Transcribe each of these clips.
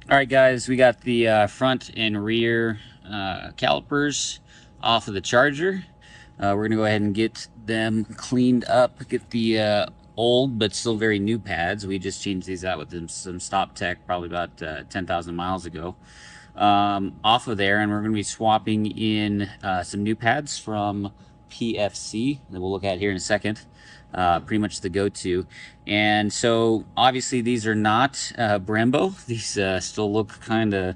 Alright guys, we got the front and rear calipers off of the Charger. We're going to go ahead and get them cleaned up, get the old but still very new pads. We just changed these out with some Stop Tech probably about 10,000 miles ago. Off of there, and we're going to be swapping in some new pads from PFC that we'll look at here in a second. Pretty much the go-to. And so obviously these are not Brembo. These still look kind of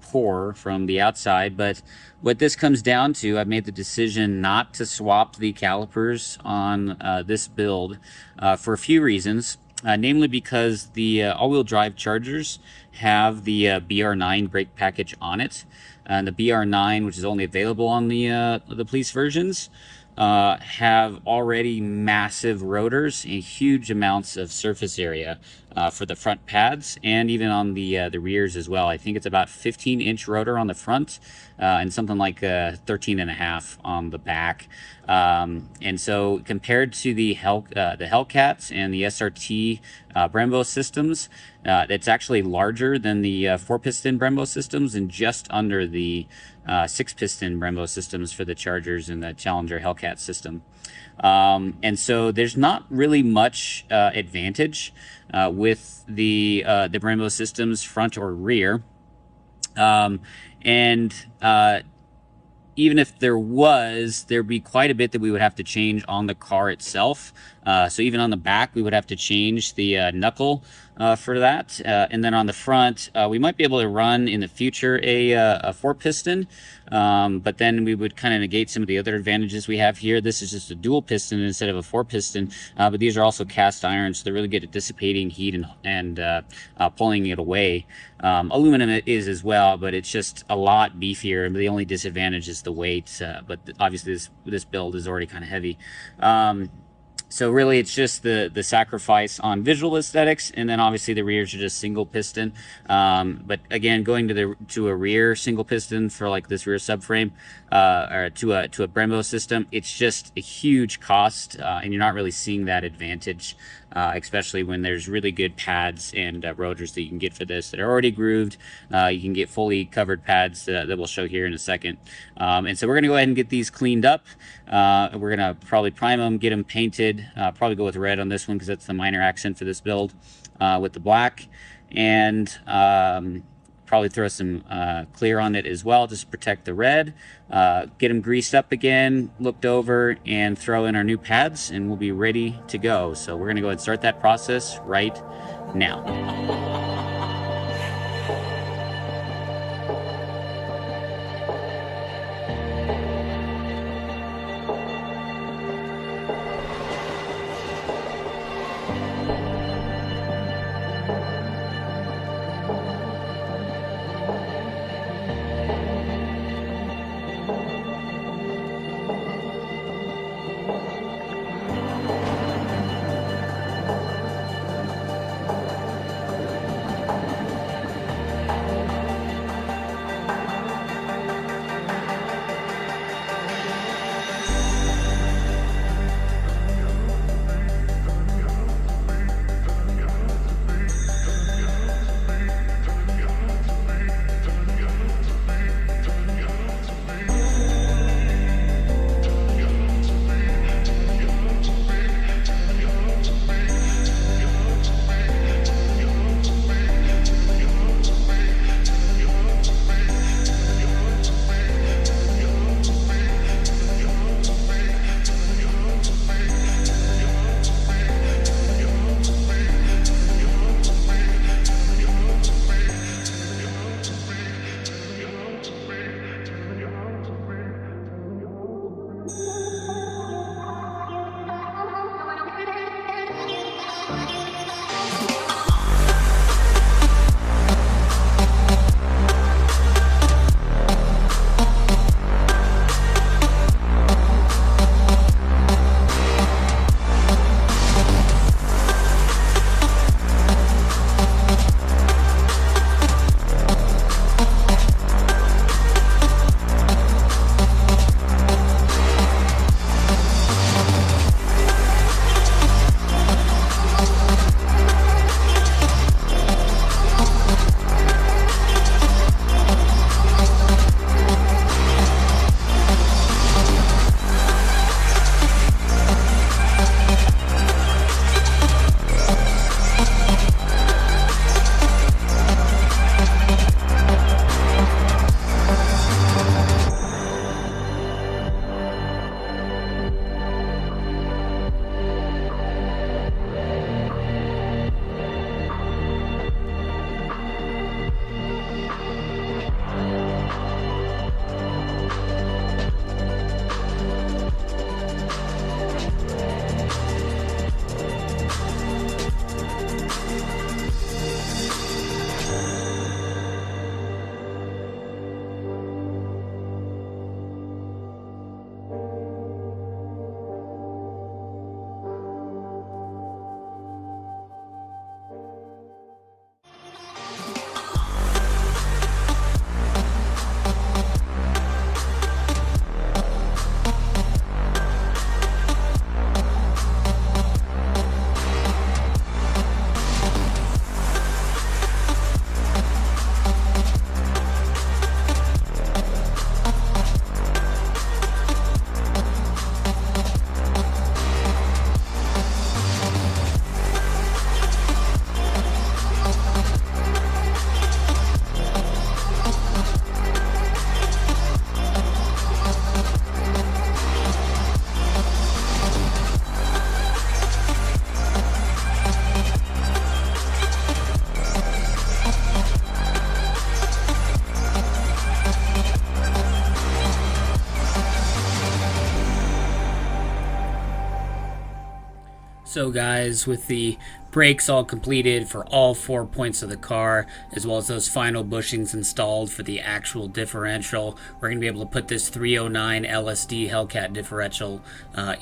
poor from the outside, but what this comes down to, I've made the decision not to swap the calipers on this build for a few reasons. Namely because the all-wheel drive Chargers have the BR9 brake package on it, and the BR9, which is only available on the police versions, have already massive rotors and huge amounts of surface area for the front pads, and even on the rears as well. I think it's about 15-inch rotor on the front and something like 13.5 on the back. And so compared to the HELLCATs and the SRT Brembo systems, it's actually larger than the 4-piston Brembo systems and just under the 6-piston Brembo systems for the Chargers and the Challenger HELLCAT system. And so there's not really much advantage with the Brembo systems, front or rear. Even if there was, there'd be quite a bit that we would have to change on the car itself. So even on the back, we would have to change the knuckle for that. And then on the front, we might be able to run in the future a 4-piston, but then we would kind of negate some of the other advantages we have here. This is just a dual piston instead of a 4-piston, but these are also cast iron, so they're really good at dissipating heat and pulling it away. Aluminum is as well, but it's just a lot beefier. The only disadvantage is the weight, but obviously this build is already kind of heavy. So really it's just the sacrifice on visual aesthetics, and then obviously the rears are just single piston. But again, going to a rear single piston for like this rear subframe, or to a Brembo system, it's just a huge cost, and you're not really seeing that advantage, especially when there's really good pads and rotors that you can get for this that are already grooved. You can get fully covered pads that we'll show here in a second. And so we're gonna go ahead and get these cleaned up. We're gonna probably prime them, get them painted, probably go with red on this one because that's the minor accent for this build, with the black, and probably throw some clear on it as well just to protect the red. Get them greased up again, looked over, and throw in our new pads, and we'll be ready to go. So we're gonna go ahead and start that process right now. So guys, with the brakes all completed for all 4 points of the car, as well as those final bushings installed for the actual differential, we're going to be able to put this 309 LSD HELLCAT differential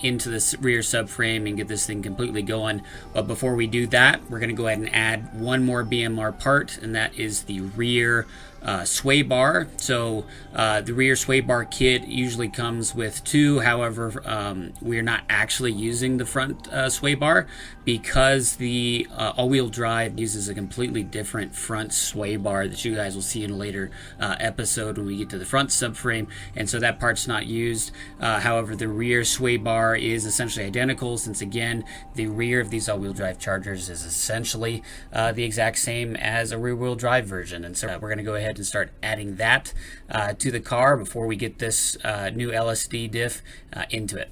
into this rear subframe and get this thing completely going. But before we do that, we're going to go ahead and add one more BMR part, and that is the rear sway bar. So the rear sway bar kit usually comes with two. However, we're not actually using the front sway bar because the all-wheel drive uses a completely different front sway bar that you guys will see in a later episode when we get to the front subframe, and so that part's not used. However, the rear sway bar is essentially identical, since again the rear of these all-wheel drive Chargers is essentially the exact same as a rear-wheel drive version, and so we're going to go ahead and start adding that to the car before we get this new LSD diff into it.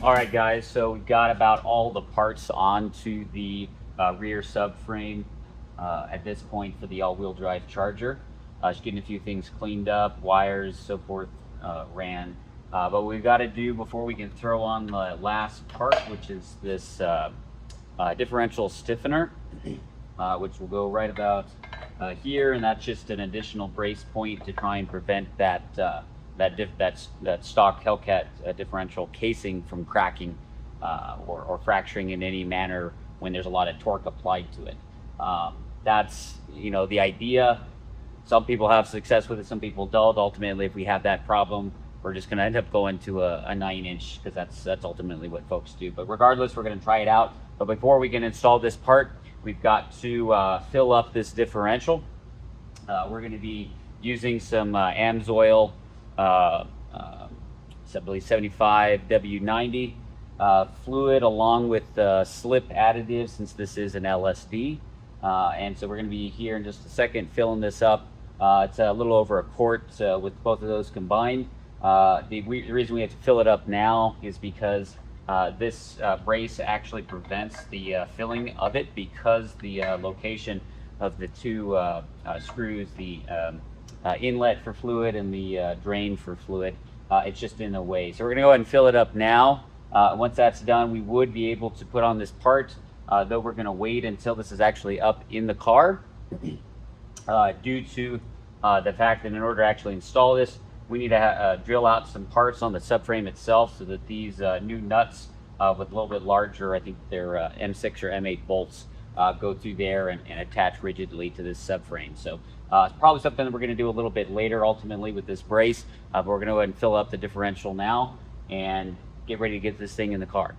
Alright guys, so we've got about all the parts onto the rear subframe at this point for the all-wheel drive Charger. Just getting a few things cleaned up, wires, so forth, ran. But what we've got to do before we can throw on the last part, which is this differential stiffener, which will go right about here, and that's just an additional brace point to try and prevent that that stock HELLCAT differential casing from cracking or fracturing in any manner when there's a lot of torque applied to it. That's, you know, the idea. Some people have success with it, some people don't. Ultimately, if we have that problem, we're just going to end up going to a 9-inch, because that's ultimately what folks do. But regardless, we're going to try it out. But before we can install this part, we've got to fill up this differential. We're going to be using some AMSOIL 75 W90 fluid, along with slip additive, since this is an LSD. And so we're going to be here in just a second filling this up. It's a little over a quart with both of those combined. The reason we have to fill it up now is because this brace actually prevents the filling of it, because the location of the two screws, the inlet for fluid and the drain for fluid, it's just in the way. So we're gonna go ahead and fill it up now. Once that's done, we would be able to put on this part, though we're gonna wait until this is actually up in the car, due to the fact that in order to actually install this, we need to drill out some parts on the subframe itself, so that these new nuts with a little bit larger, I think they're M6 or M8 bolts, go through there and attach rigidly to this subframe. So it's probably something that we're going to do a little bit later ultimately with this brace, but we're going to go ahead and fill up the differential now and get ready to get this thing in the car.